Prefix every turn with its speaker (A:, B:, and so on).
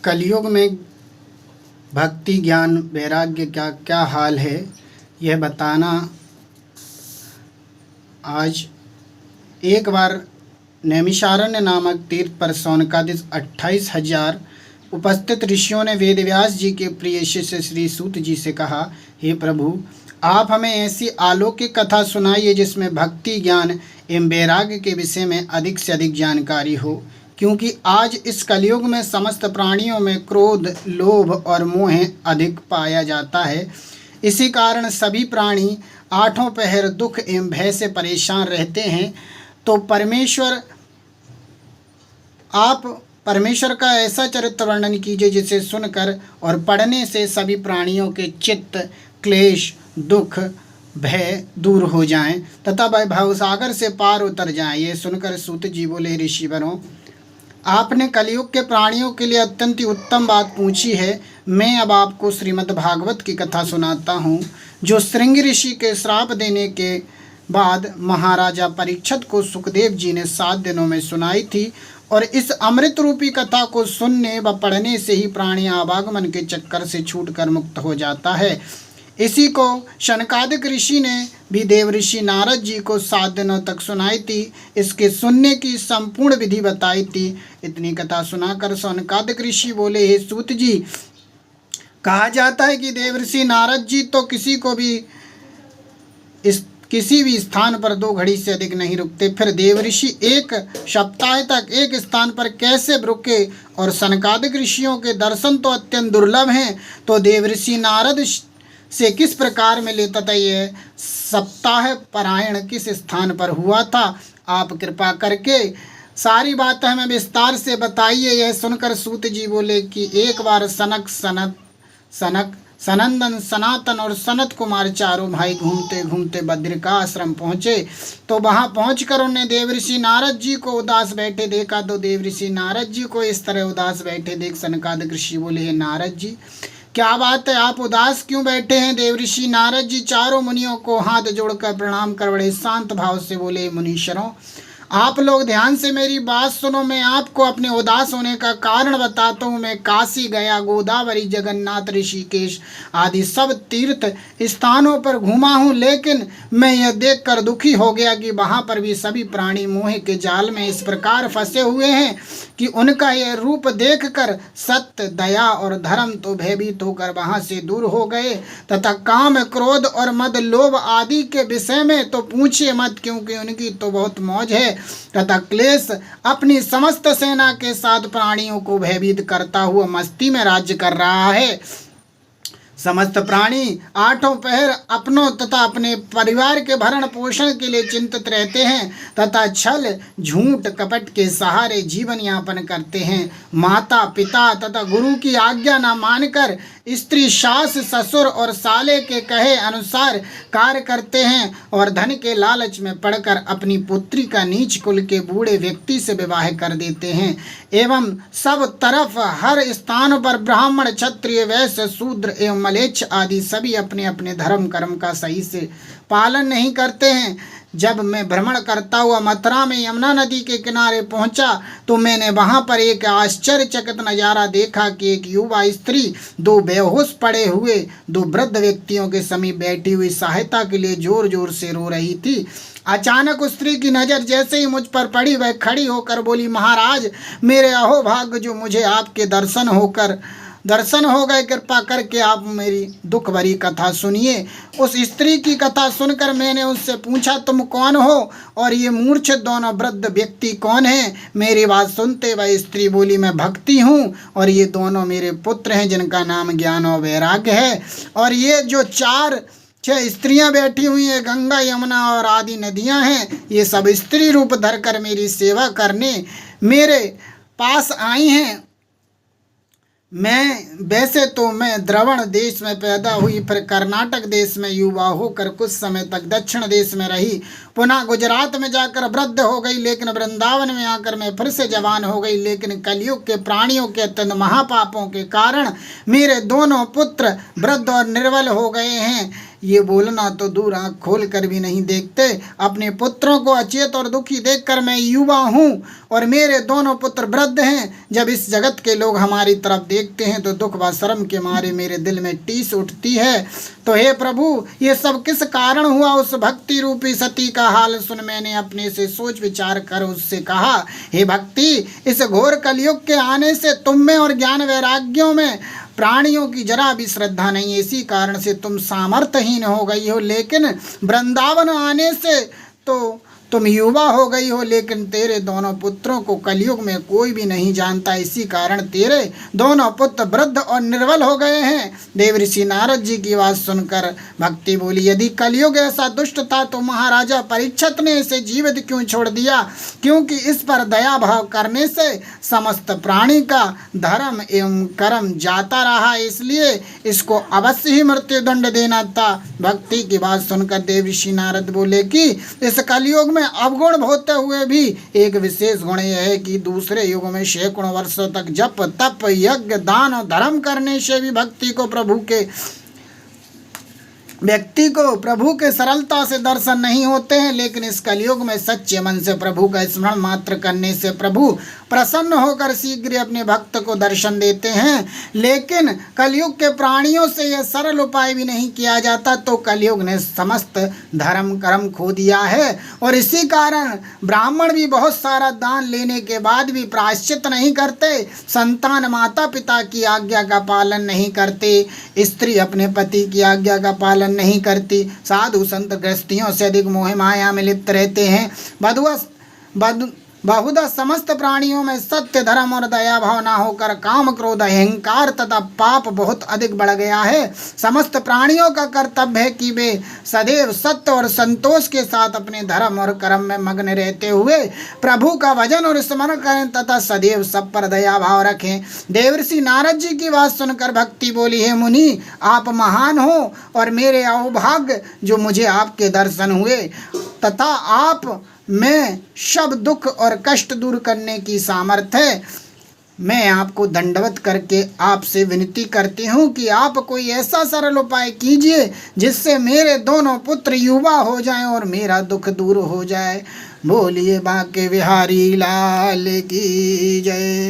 A: कलयुग में भक्ति ज्ञान वैराग्य का क्या हाल है, यह बताना आज। एक बार नैमिषारण्य नामक तीर्थ पर सौनकादिक 28,000 उपस्थित ऋषियों ने वेदव्यास जी के प्रिय शिष्य श्री सूत जी से कहा, हे प्रभु, आप हमें ऐसी अलौकिक कथा सुनाइए जिसमें भक्ति ज्ञान एवं वैराग्य के विषय में अधिक से अधिक जानकारी हो, क्योंकि आज इस कलयुग में समस्त प्राणियों में क्रोध, लोभ और मोह अधिक पाया जाता है। इसी कारण सभी प्राणी आठों पहर दुख एवं भय से परेशान रहते हैं। तो आप परमेश्वर का ऐसा चरित्र वर्णन कीजिए जिसे सुनकर और पढ़ने से सभी प्राणियों के चित्त, क्लेश, दुख, भय दूर हो जाएं तथा वैभव सागर से पार उतर जाएं। ये सुनकर सूत जी बोले, ऋषिवरों, आपने कलयुग के प्राणियों के लिए अत्यंत ही उत्तम बात पूछी है। मैं अब आपको श्रीमद् भागवत की कथा सुनाता हूँ, जो श्रृंग ऋषि के श्राप देने के बाद महाराजा परीक्षित को सुखदेव जी ने 7 दिनों में सुनाई थी। और इस अमृत रूपी कथा को सुनने व पढ़ने से ही प्राणी आवागमन के चक्कर से छूटकर मुक्त हो जाता है। इसी को शनकादिक ऋषि ने भी देव ऋषि नारद जी को 7 दिनों तक सुनाई थी। इसके सुनने की संपूर्ण विधि बताई थी। इतनी कथा सुनाकर शनकादिक ऋषि बोले, हे सूत जी, कहा जाता है कि देव ऋषि नारद जी तो किसी भी स्थान पर 2 घड़ी से अधिक नहीं रुकते। फिर देव ऋषि 1 सप्ताह तक एक स्थान पर कैसे रुके? और शनकादिक ऋषियों के दर्शन तो अत्यंत दुर्लभ हैं, तो देव ऋषि नारद से किस प्रकार मिले तथा यह सप्ताह परायण किस स्थान पर हुआ था? आप कृपा करके सारी बात हमें विस्तार से बताइए। यह सुनकर सूत जी बोले कि एक बार सनक, सनंदन, सनातन और सनत कुमार चारों भाई घूमते घूमते बद्र का आश्रम पहुँचे। तो वहाँ पहुँचकर उन्हें देव ऋषि नारद जी को उदास बैठे देखा। तो देव ऋषि नारद जी को इस तरह उदास बैठे देख शनकादिक ऋषि बोले, हे नारद जी, क्या बात है, आप उदास क्यों बैठे हैं? देव ऋषि नारद जी चारों मुनियों को हाथ जोड़कर प्रणाम कर बड़े शांत भाव से बोले, मुनीश्वरों, आप लोग ध्यान से मेरी बात सुनो। मैं आपको अपने उदास होने का कारण बताता हूँ। मैं काशी गया, गोदावरी, जगन्नाथ, ऋषिकेश आदि सब तीर्थ स्थानों पर घूमा हूँ, लेकिन मैं यह देखकर दुखी हो गया कि वहाँ पर भी सभी प्राणी मोह के जाल में इस प्रकार फंसे हुए हैं कि उनका यह रूप देखकर सत्य, दया और धर्म तो भयभीत होकर वहाँ से दूर हो गए तथा काम, क्रोध और मद, लोभ आदि के विषय में तो पूछिए मत, क्योंकि उनकी तो बहुत मौज है तथा क्लेश अपनी समस्त सेना के साथ प्राणियों को भयभीत करता हुआ मस्ती में राज्य कर रहा है। समस्त प्राणी आठों पहर अपनों तथा अपने परिवार के भरण पोषण के लिए चिंतित रहते हैं तथा छल, झूठ, कपट के सहारे जीवन यापन करते हैं। माता, पिता तथा गुरु की आज्ञा न मानकर स्त्री, सास, ससुर और साले के कहे अनुसार कार्य करते हैं और धन के लालच में पड़कर अपनी पुत्री का नीच कुल के बूढ़े व्यक्ति से विवाह कर देते हैं। एवं सब तरफ हर स्थान पर ब्राह्मण, क्षत्रिय, वैश्य, शूद्र एवं मलेच्छ आदि सभी अपने अपने धर्म कर्म का सही से पालन नहीं करते हैं। जब मैं भ्रमण करता हुआ मथुरा में यमुना नदी के किनारे पहुंचा तो मैंने वहां पर एक आश्चर्यचकित नज़ारा देखा कि एक युवा स्त्री 2 बेहोश पड़े हुए 2 वृद्ध व्यक्तियों के समीप बैठी हुई सहायता के लिए जोर जोर से रो रही थी। अचानक उस स्त्री की नज़र जैसे ही मुझ पर पड़ी, वह खड़ी होकर बोली, महाराज, मेरे अहोभाग्य जो मुझे आपके दर्शन हो गए, कृपा करके आप मेरी दुख भरी कथा सुनिए। उस स्त्री की कथा सुनकर मैंने उससे पूछा, तुम कौन हो और ये मूर्छित दोनों वृद्ध व्यक्ति कौन हैं? मेरी बात सुनते वह स्त्री बोली, मैं भक्ति हूँ और ये दोनों मेरे पुत्र हैं जिनका नाम ज्ञान और वैराग्य है। और ये जो 4-6 स्त्रियां बैठी हुई हैं, गंगा, यमुना और आदि नदियां हैं, ये सब स्त्री रूप धरकर मेरी सेवा करने मेरे पास आई हैं। वैसे तो मैं द्रवण देश में पैदा हुई, फिर कर्नाटक देश में युवा होकर कुछ समय तक दक्षिण देश में रही, पुनः गुजरात में जाकर वृद्ध हो गई, लेकिन वृंदावन में आकर मैं फिर से जवान हो गई। लेकिन कलयुग के प्राणियों के अत्यंत महापापों के कारण मेरे दोनों पुत्र वृद्ध और निर्बल हो गए हैं। ये बोलना तो दूर, आँख खोल कर भी नहीं देखते। अपने पुत्रों को अचेत और दुखी देखकर मैं युवा हूँ और मेरे दोनों पुत्र वृद्ध हैं। जब इस जगत के लोग हमारी तरफ देखते हैं तो दुख व शर्म के मारे मेरे दिल में टीस उठती है। तो हे प्रभु, ये सब किस कारण हुआ? उस भक्ति रूपी सती का हाल सुन मैंने अपने से सोच विचार कर उससे कहा, हे भक्ति, इस घोर कलयुग के आने से तुम में और ज्ञान वैराग्यों में प्राणियों की जरा भी श्रद्धा नहीं है। इसी कारण से तुम सामर्थ्यहीन हो गई हो। लेकिन वृंदावन आने से तो तुम युवा हो गई हो। लेकिन तेरे दोनों पुत्रों को कलयुग में कोई भी नहीं जानता। इसी कारण तेरे दोनों पुत्र वृद्ध और निर्बल हो गए हैं। देवऋषि नारद जी की बात सुनकर भक्ति बोली, यदि कलयुग ऐसा दुष्ट था तो महाराजा परीक्षित ने इसे जीवित क्यों छोड़ दिया? क्योंकि इस पर दया भाव करने से समस्त प्राणी का धर्म एवं कर्म जाता रहा, इसलिए इसको अवश्य ही मृत्यु दंड देना था। भक्ति की बात सुनकर देवऋषि नारद बोले कि इस कलयुग में अवगुण होते हुए भी एक विशेष गुण यह है कि दूसरे युग में सैकड़ों वर्षों तक जप तप यज्ञ दान और धर्म करने से भी व्यक्ति को प्रभु के सरलता से दर्शन नहीं होते हैं। लेकिन इस कलयुग में सच्चे मन से प्रभु का स्मरण मात्र करने से प्रभु प्रसन्न होकर शीघ्र अपने भक्त को दर्शन देते हैं। लेकिन कलयुग के प्राणियों से यह सरल उपाय भी नहीं किया जाता, तो कलयुग ने समस्त धर्म कर्म खो दिया है। और इसी कारण ब्राह्मण भी बहुत सारा दान लेने के बाद भी प्रायश्चित नहीं करते, संतान माता पिता की आज्ञा का पालन नहीं करते, स्त्री अपने पति की आज्ञा का पालन नहीं करती, साधु संत गृहस्थियों से अधिक मोह माया में लिप्त रहते हैं। बहुधा समस्त प्राणियों में सत्य धर्म और दया भाव न होकर काम क्रोध अहंकार तथा पाप बहुत अधिक बढ़ गया है। समस्त प्राणियों का कर्तव्य है कि वे सदैव सत्य और संतोष के साथ अपने धर्म और कर्म में मग्न रहते हुए प्रभु का भजन और स्मरण करें तथा सदैव सब पर दया भाव रखें। देवऋषि नारद जी की बात सुनकर भक्ति बोली, हे मुनि, आप महान हो और मेरे अहोभाग्य जो मुझे आपके दर्शन हुए तथा आप में सब दुख और कष्ट दूर करने की सामर्थ्य है। मैं आपको दंडवत करके आपसे विनती करती हूँ कि आप कोई ऐसा सरल उपाय कीजिए जिससे मेरे दोनों पुत्र युवा हो जाएं और मेरा दुख दूर हो जाए। बोलिए बांके बिहारी लाल की जय।